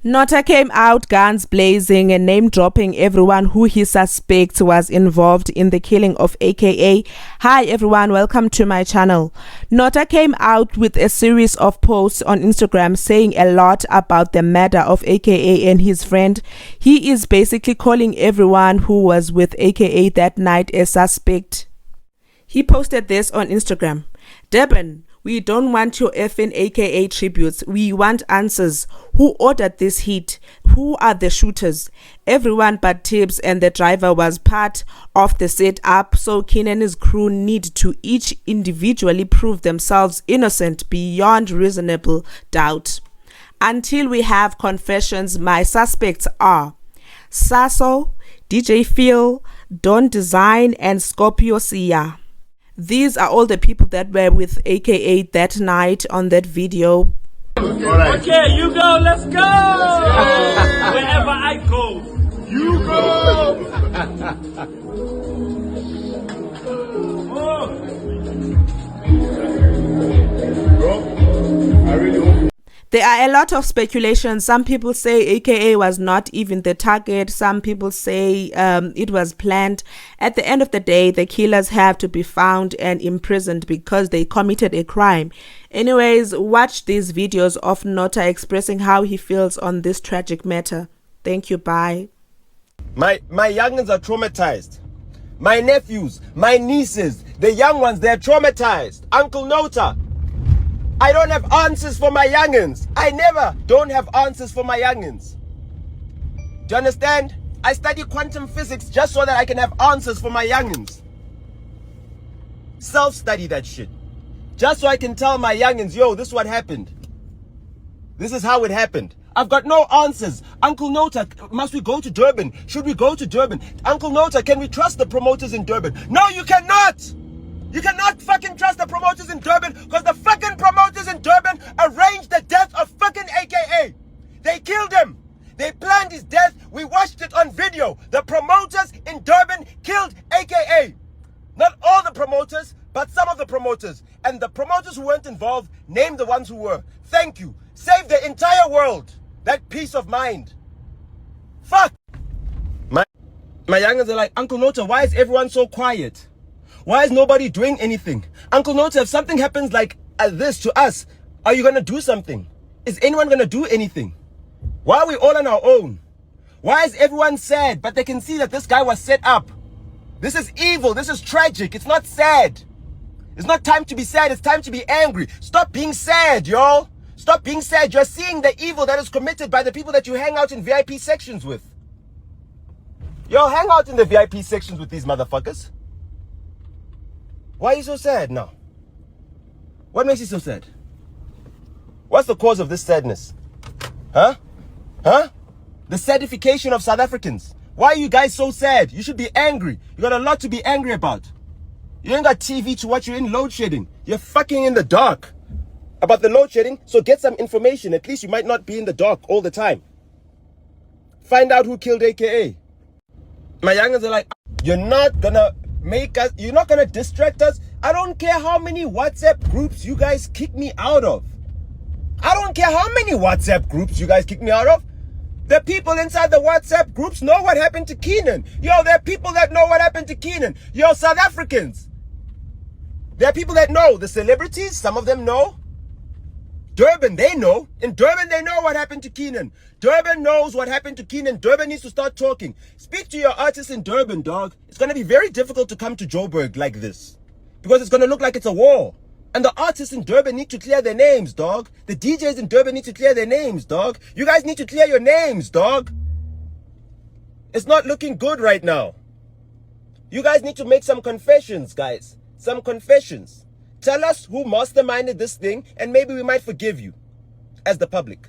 Nota came out guns blazing and name-dropping everyone who he suspects was involved in the killing of AKA. Hi everyone, welcome to my channel. Nota came out with a series of posts on Instagram saying a lot about the murder of AKA and his friend. He is basically calling everyone who was with AKA that night a suspect. He posted this on Instagram. Durban, we don't want your effing AKA tributes. We want answers. Who ordered this hit? Who are the shooters? Everyone but Tibbs and the driver was part of the setup, so Keenan and his crew need to each individually prove themselves innocent beyond reasonable doubt. Until we have confessions, my suspects are Sasso, DJ Phil, Don Design, and Scorpio Sia. These are all the people that were with AKA that night on that video. Right. Okay, you go, let's go! Wherever I go, you go! Bro, I really hope. There are a lot of speculation. Some people say AKA was not even the target. Some people say it was planned. At the end of the day, the killers have to be found and imprisoned because they committed a crime. Anyways, watch these videos of Nota expressing how he feels on this tragic matter. Thank you. Bye. My youngins are traumatized. My nephews, my nieces, the young ones, they're traumatized. Uncle Nota, I don't have answers for my youngins. I never don't have answers for my youngins. Do you understand? I study quantum physics just so that I can have answers for my youngins. Self-study that shit. Just so I can tell my youngins, yo, this is what happened. This is how it happened. I've got no answers. Uncle Nota, must we go to Durban? Should we go to Durban? Uncle Nota, can we trust the promoters in Durban? No, you cannot! You cannot fucking trust the promoters in Durban because the fucking promoters in Durban arranged the death of fucking AKA. They killed him. They planned his death. We watched it on video. The promoters in Durban killed AKA. Not all the promoters, but some of the promoters. And the promoters who weren't involved, name the ones who were. Thank you. Save the entire world. That peace of mind. Fuck. My youngins are like, Uncle Nota, why is everyone so quiet? Why is nobody doing anything? Uncle Nota, if something happens like this to us, are you going to do something? Is anyone going to do anything? Why are we all on our own? Why is everyone sad, but they can see that this guy was set up? This is evil. This is tragic. It's not sad. It's not time to be sad. It's time to be angry. Stop being sad, y'all. Stop being sad. You're seeing the evil that is committed by the people that you hang out in VIP sections with. Yo, hang out in the VIP sections with these motherfuckers. Why are you so sad now? What makes you so sad? What's the cause of this sadness? Huh? Huh? The sadification of South Africans. Why are you guys so sad? You should be angry. You got a lot to be angry about. You ain't got TV to watch. You're in load shedding. You're fucking in the dark about the load shedding. So get some information. At least you might not be in the dark all the time. Find out who killed AKA. My youngins are like, you're not gonna make us, you're not gonna distract us. I don't care how many WhatsApp groups you guys kick me out of. I don't care how many WhatsApp groups you guys kick me out of. The people inside the WhatsApp groups know what happened to Keenan. Yo, there are people that know what happened to Keenan. Yo, South Africans. There are people that know. The celebrities, some of them know. Durban, they know. In Durban, they know what happened to Keenan. Durban knows what happened to Keenan. Durban needs to start talking. Speak to your artists in Durban, dog. It's going to be very difficult to come to Joburg like this. Because it's going to look like it's a war. And the artists in Durban need to clear their names, dog. The DJs in Durban need to clear their names, dog. You guys need to clear your names, dog. It's not looking good right now. You guys need to make some confessions, guys. Some confessions. Tell us who masterminded this thing and maybe we might forgive you as the public.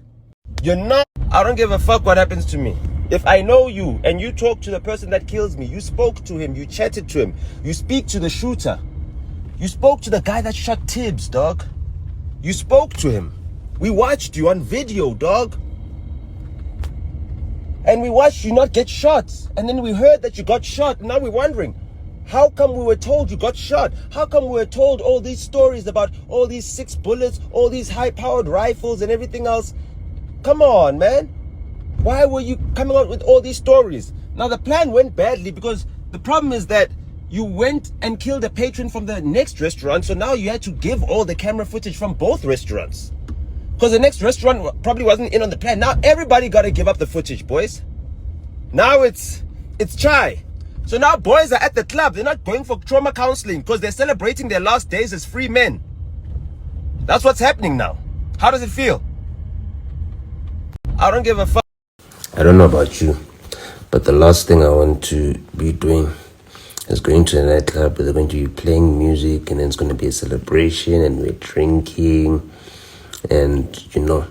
You're not, I don't give a fuck what happens to me. If I know you and you talk to the person that kills me, you spoke to him, you chatted to him, you speak to the shooter, you spoke to the guy that shot Tibbs, dog. You spoke to him. We watched you on video, dog. And we watched you not get shot. And then we heard that you got shot. Now we're wondering, how come we were told you got shot? How come we were told all these stories about all these 6 bullets, all these high-powered rifles and everything else? Come on, man. Why were you coming out with all these stories? Now the plan went badly because the problem is that you went and killed a patron from the next restaurant, so now you had to give all the camera footage from both restaurants. Because the next restaurant probably wasn't in on the plan. Now everybody got to give up the footage, boys. Now it's chai. So now boys are at the club. They're not going for trauma counseling because they're celebrating their last days as free men. That's what's happening now. How does it feel? I don't give a fuck. I don't know about you, but the last thing I want to be doing is going to a nightclub where they're going to be playing music and then it's going to be a celebration and we're drinking and, you know,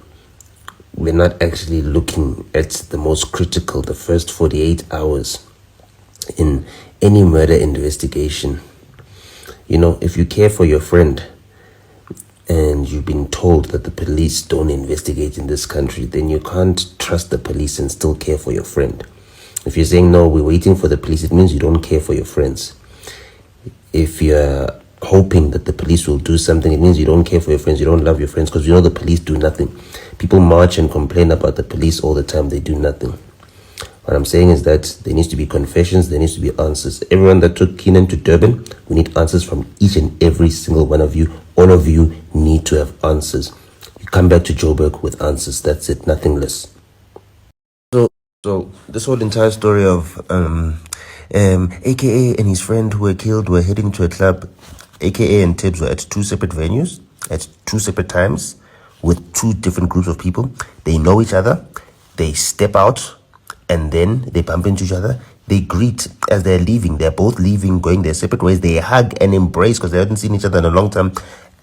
we're not actually looking at the most critical, the first 48 hours in any murder investigation. You know, if you care for your friend and you've been told that the police don't investigate in this country, then you can't trust the police and still care for your friend. If you're saying, no, we're waiting for the police, it means you don't care for your friends. If you're hoping that the police will do something, it means you don't care for your friends, you don't love your friends, because you know the police do nothing. People march and complain about the police all the time, they do nothing. What I'm saying is that there needs to be confessions, there needs to be answers. Everyone that took Keenan to Durban, we need answers from each and every single one of you. All of you need to have answers. You come back to Joburg with answers, that's it, nothing less. So this whole entire story of AKA and his friend who were killed were heading to a club. AKA and Tibbs were at two separate venues, at two separate times, with two different groups of people. They know each other, they step out, and then they bump into each other. They greet as they're leaving. They're both leaving, going their separate ways. They hug and embrace because they hadn't seen each other in a long time.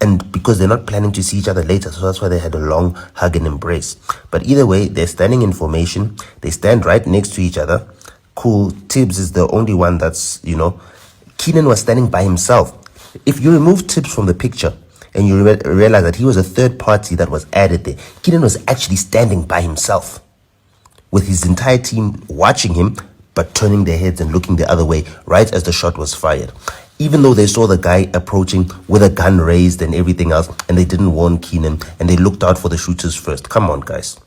And because they're not planning to see each other later. So that's why they had a long hug and embrace. But either way, they're standing in formation. They stand right next to each other. Cool. Tibbs is the only one that's, you know, Keenan was standing by himself. If you remove Tibbs from the picture and you realize that he was a third party that was added there, Keenan was actually standing by himself, with his entire team watching him, but turning their heads and looking the other way right as the shot was fired. Even though they saw the guy approaching with a gun raised and everything else, and they didn't warn Keenan, and they looked out for the shooters first. Come on, guys.